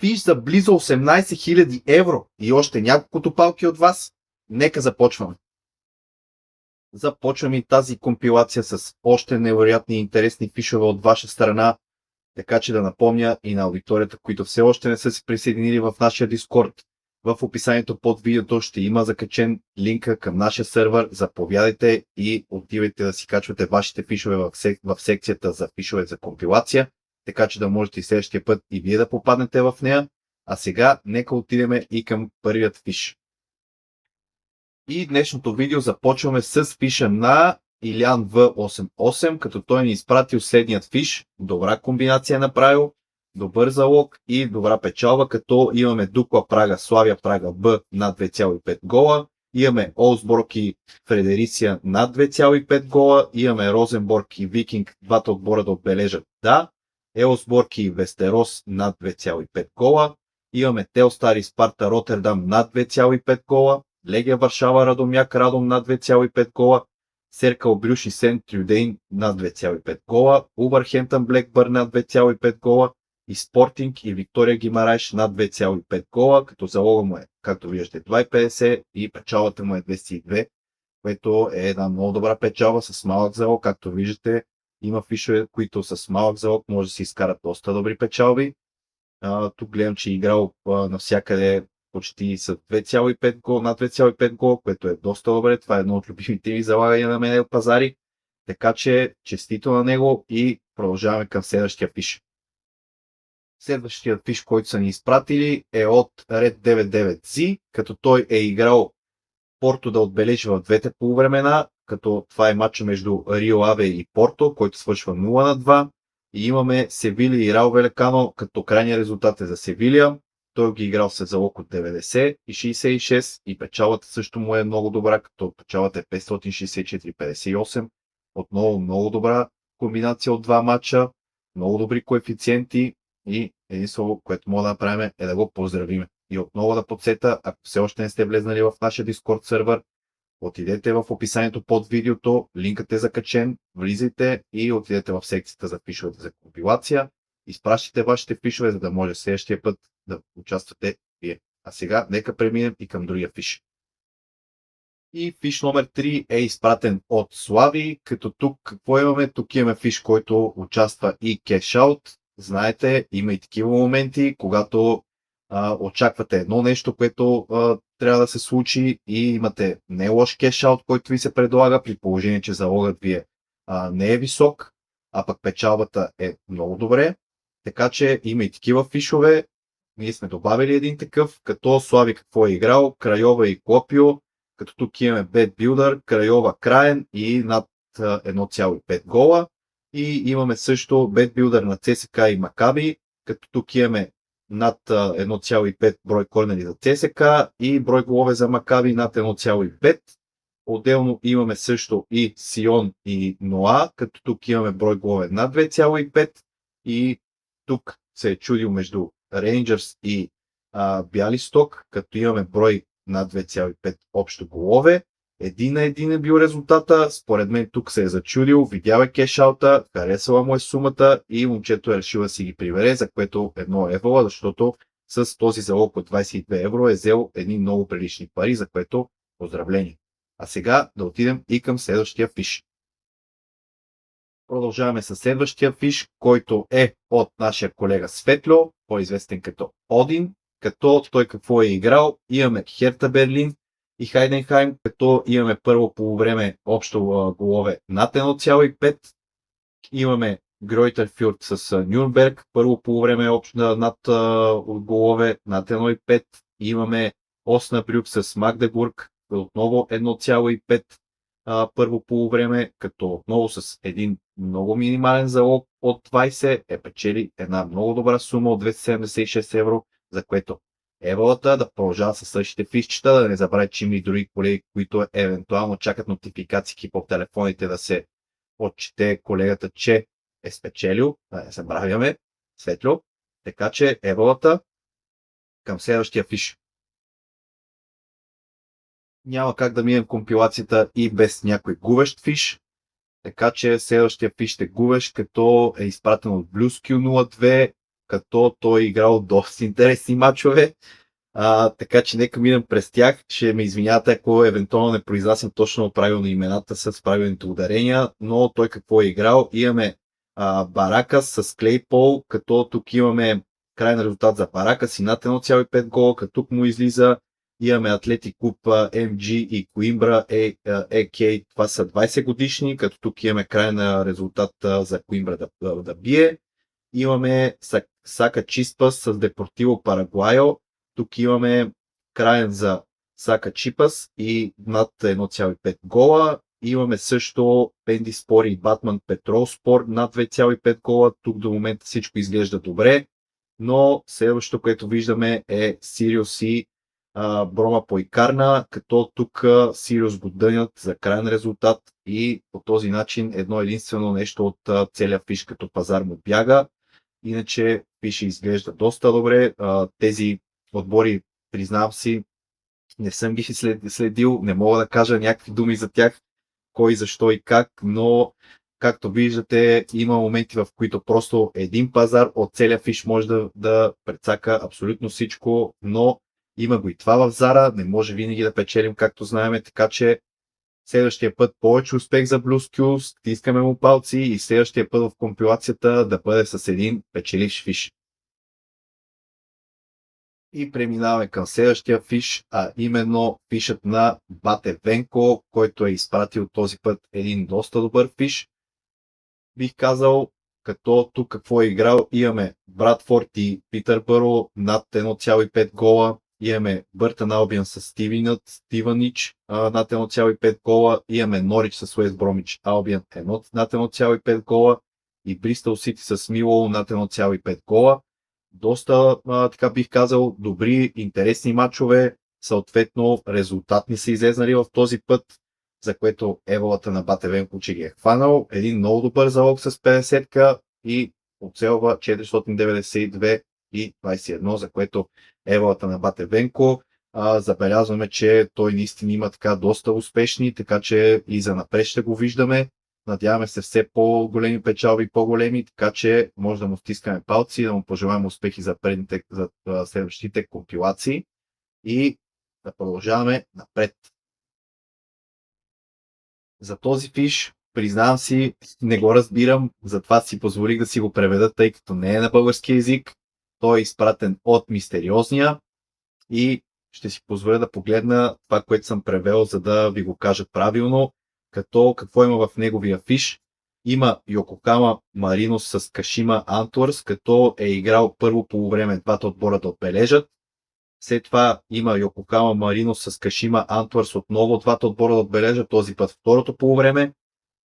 фиш за близо 18 000 евро и още няколко топалки от вас. Нека започваме. Започваме и тази компилация с още невероятни и интересни фишове от ваша страна, така че да напомня и на аудиторията, които все още не са се присъединили в нашия Discord. В описанието под видеото ще има закачен линка към нашия сервер. Заповядайте и отивайте да си качвате вашите фишове в секцията за фишове за компилация, така че да можете и следващия път и вие да попаднете в нея. А сега нека отидем и към първият фиш. И днешното видео започваме с фиша на Илян V88, като той ни изпратил следният фиш. Добра комбинация направил, добър залог и добра печалба, като имаме Дукла Прага, Славия Прага Б над 2,5 гола, имаме Олсборг и Фредериция над 2,5 гола, имаме Розенборг и Викинг, двата отбора да отбележат да, Елсборг и Вестерос над 2,5 гола, имаме Телстар и Спарта Ротердам над 2,5 гола, Легия Варшава Радомяк Радом над 2,5 гола, Серкъл Брюш и Сент Трюдейн над 2,5 гола, Увърхемптън Блекбърн над 2,5 гола и Спортинг и Виктория Гимарайш над 2,5 гола, като залога му е, както виждате, 2,50 и печалбата му е 202, което е една много добра печалба с малък залог. Както виждате, има фишове, които с малък залог може да си изкарат доста добри печалби. Тук гледам, че е играл навсякъде почти с 2,5 гола, над 2,5 гола, което е доста добре. Това е едно от любимите ми залагания на мен пазари. Така че честито на него и продължаваме към следващия фиш. Следващият фиш, който са ни изпратили, е от Red 99Z, като той е играл Порто да отбележи в двете полувремена, като това е матча между Рио Аве и Порто, който свършва 0-2. И имаме Севилия и Рао Велекано, като крайният резултат е за Севилия. Той ги играл с залог от 90 и 66 и печалата също му е много добра, като печалата е 564-58. Отново много добра комбинация от два матча, много добри коефициенти и единствено, което мога да направим е да го поздравим. И отново да подсета, ако все още не сте влезнали в нашия Discord сервер, отидете в описанието под видеото, линкът е закачен, влизайте и отидете в секцията за фишовете за компилация. Изпращайте вашите фишове, за да може следващия път да участвате вие. А сега нека преминем и към другия фиш. И фиш номер 3 е изпратен от Слави, като тук какво имаме? Тук имаме фиш, който участва и кешаут. Знаете, има и такива моменти, когато очаквате едно нещо, което трябва да се случи и имате не лош кешаут, който ви се предлага, при положение, че залогът ви не е висок, а пък печалбата е много добре. Така че има и такива фишове. Ние сме добавили един такъв, като Слави какво е играл, Крайова и Клопио, като тук имаме Bad Builder, Крайова краен и над 1,5 гола. И имаме също Bad Builder на ЦСКА и Макаби, като тук имаме над 1,5 брой корнери за ЦСКА и брой голове за Макаби над 1,5. Отделно имаме също и Сион и Ноа, като тук имаме брой голове над 2,5 и тук се е чудил между Рейнджърс и Бялисток, като имаме брой над 2,5 общо голове. 1-1 е бил резултата. Според мен тук се е зачудил, видял е кешаута, харесала му е сумата и момчето е решил да си ги прибере, за което едно евро, защото с този залог от 22 евро е взел едни много прилични пари, за което поздравление. А сега да отидем и към следващия фиш. Продължаваме с следващия фиш, който е от нашия колега Светло, по-известен като Один, като той какво е играл. Имаме Херта Берлин и Хайденхайм, като имаме първо полувреме общо голове над 1,5. Имаме Гройтерфюрт с Нюрнберг, първо полувреме общо над голове над 1,5. Имаме Оснабрюк с Магдебург, отново 1,5 първо полувреме, като отново с един много минимален залог от 20 е печели една много добра сума от 276 евро, за което еволата да продължава със същите фишчета, да не забравяйте, че има и други колеги, които евентуално чакат нотификации по телефоните да се отчете колегата, че е спечелил, да не забравяме, Светло. Така че еволата към следващия фиш. Няма как да минем компилацията и без някой губещ фиш. Така че следващия фиш ще губещ, като е изпратен от BlueSkill 02, като той е играл доста интересни матчове. Така че нека минем през тях. Ще ме извинявате, ако евентуално не произнасям точно правилно имената с правилните ударения, но той какво е играл? Имаме Баракас с Клейпол, като тук имаме крайен резултат за Баракас и над 1,5 гола, като тук му излиза. Имаме Атлетик Клуб MG и Коимбра AK, това са 20 годишни, като тук имаме крайен резултат за Коимбра да бие. Имаме Сака Чиспас с Депортиво Парагуайо. Тук имаме краен за Сака Чипас и над 1,5 гола. Имаме също Пенди Спор и Батман Петрол Спор над 2,5 гола. Тук до момента всичко изглежда добре, но следващото, което виждаме е Сириус и Брома Пойкарна, като тук Сириус го дънят за крайен резултат и по този начин едно единствено нещо от целия фиш като пазар му бяга. Иначе фиш изглежда доста добре. Тези отбори, признавам си, не съм ги следил, не мога да кажа някакви думи за тях, кой, защо и как, но както виждате, има моменти, в които просто един пазар от целия фиш може да прецака абсолютно всичко, но има го и това в Зара, не може винаги да печелим, както знаем, така че следващия път повече успех за Blue Skills, стискаме му палци и следващия път в компилацията да бъде с един печеливш фиш. И преминаваме към следващия фиш, а именно фишът на Бате Венко, който е изпратил този път един доста добър фиш. Бих казал, като тук какво е играл, имаме Брадфорд и Питърбъро над 1,5 гола, имаме Бъртън Албиан с Стиванич над 1,5 гола, имаме Норич с Уест Бромич Албиан над 1,5 гола и Бристъл Сити с Милоу над 1,5 гола. Доста, така бих казал, добри, интересни матчове, съответно резултатни са излезнали в този път, за което еволата на Батевенко, че ги е хванал. Един много добър залог с 50-ка и оцелва 492 и 21, за което еволата на Батевенко. Забелязваме, че той наистина има така доста успешни, така че и за напред ще го виждаме. Надяваме се все по-големи печалби, по-големи, така че може да му стискаме палци и да му пожелаем успехи за следващите компилации и да продължаваме напред. За този фиш, признавам си, не го разбирам, затова си позволих да си го преведа, тъй като не е на български език. Той е изпратен от Мистериозния и ще си позволя да погледна това, което съм превел, за да ви го кажа правилно. Като какво има в неговия фиш? Има Йококама Маринос с Кашима Антуърс, като е играл първо полувреме двата отбора да отбележат. След това има Йококама Маринос с Кашима Антуърс, отново двата отбора да отбележат, този път второто полувреме.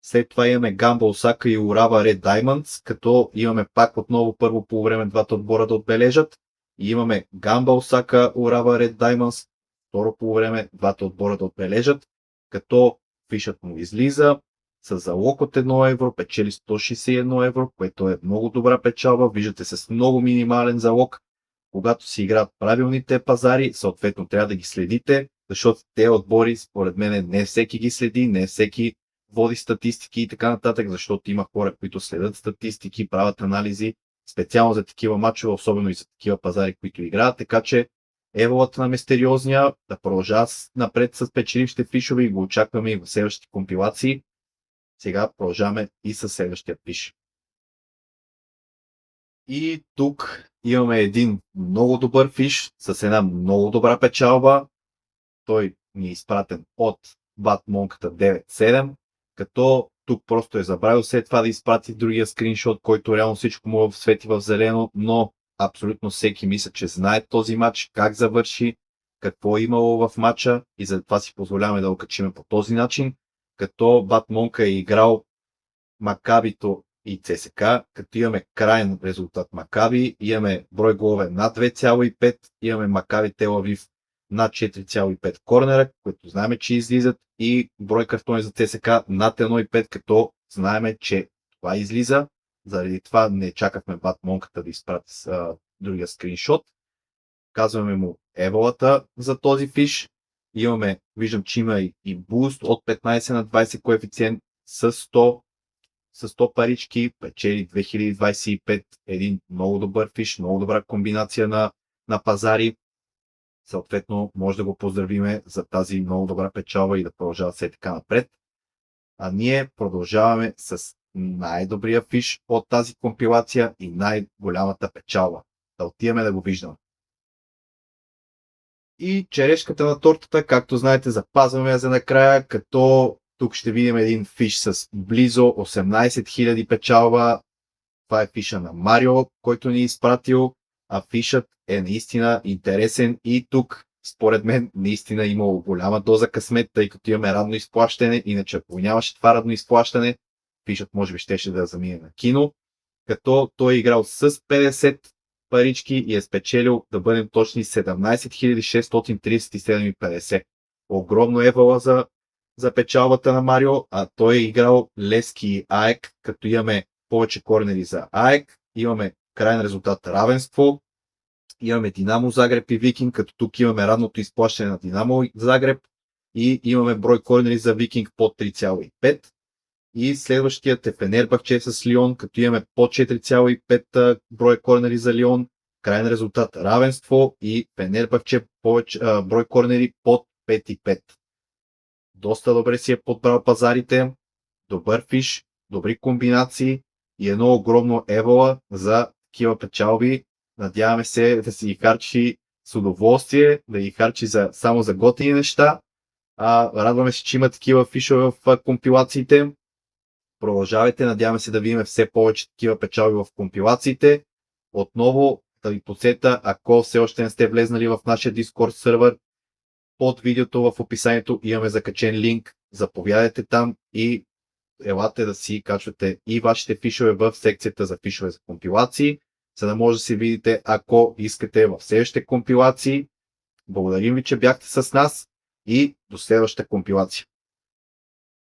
След това имаме Гамба Осака и Урава Ред Даймъндс, като имаме пак отново първо полувреме двата отбора да отбележат. И имаме Гамба Осака, Урава Ред Даймъндс, второ полувреме двата отбора да отбележат, като фишът му излиза с залог от 1 евро, печели 161 евро, което е много добра печалба. Виждате с много минимален залог. Когато си играят правилните пазари, съответно трябва да ги следите, защото те отбори, според мен, не всеки ги следи, не всеки води статистики и така нататък, защото има хора, които следят статистики, правят анализи, специално за такива матчове, особено и за такива пазари, които играят, така че еволата на Мистериозния да продължава напред с печелившите фишове и го очакваме и в следващите компилации. Сега продължаваме и с следващия фиш. И тук имаме един много добър фиш с една много добра печалба. Той ни е изпратен от Батмонката 9.7, като тук просто е забравил след това да изпрати другия скриншот, който реално всичко му свети в зелено, но абсолютно всеки мисля, че знае този матч, как завърши, какво е имало в матча и затова си позволяваме да го качим по този начин, като Батмонка е играл Макабито и ЦСК, като имаме крайен резултат Макаби, имаме брой голове над 2,5, имаме Макаби Тел Авив над 4,5 корнера, които знаем, че излизат, и брой картони за ЦСК над 1,5, като знаем, че това излиза. Заради това не чакахме Батмонката да изпрати с другия скриншот. Казваме му еволата за този фиш. Виждам, че има и буст от 15 на 20 коефициент с 100. с 100 парички печели 2025, един много добър фиш, много добра комбинация на пазари. Съответно, може да го поздравиме за тази много добра печалба и да продължава все така напред. А ние продължаваме с най-добрия фиш от тази компилация и най-голямата печалба. Да отиваме да го виждаме. И черешката на тортата, както знаете, запазваме я за накрая, като тук ще видим един фиш с близо 18 000 печалба. Това е фиша на Марио, който ни е изпратил, а фишът е наистина интересен и тук, според мен, наистина имало голяма доза късмет, тъй като имаме ранно изплащане, иначе ако нямаше това ранно изплащане, фишът може би щеше да замине на кино, като той е играл с 50 парички и е спечелил, да бъдем точни, 17 637,50. Огромно евала за печалбата на Марио, а той е играл Лески и Аек, като имаме повече корнери за Аек, имаме крайен резултат равенство, имаме Динамо Загреб и Викинг, като тук имаме ранното изплащане на Динамо Загреб и имаме брой корнери за Викинг под 3,5. И следващият е Фенербахче с Лион, като имаме по 4,5 броя корнери за Лион, крайен резултат равенство и Фенербахче брой корнери под 5,5. Доста добре си е подбрал пазарите, добър фиш, добри комбинации и едно огромно евола за такива печалби. Надяваме се да си ги харчи с удоволствие, да ги харчи само за готини неща. Радваме се, че има такива фишове в компилациите. Продължавайте, надяваме се да видим все повече такива печалби в компилациите. Отново да ви подсета, ако все още не сте влезнали в нашия Discord сервер, под видеото в описанието имаме закачен линк. Заповядайте там и елате да си качвате и вашите фишове в секцията за фишове за компилации, за да може да си видите, ако искате в следващите компилации. Благодарим ви, че бяхте с нас и до следващата компилация.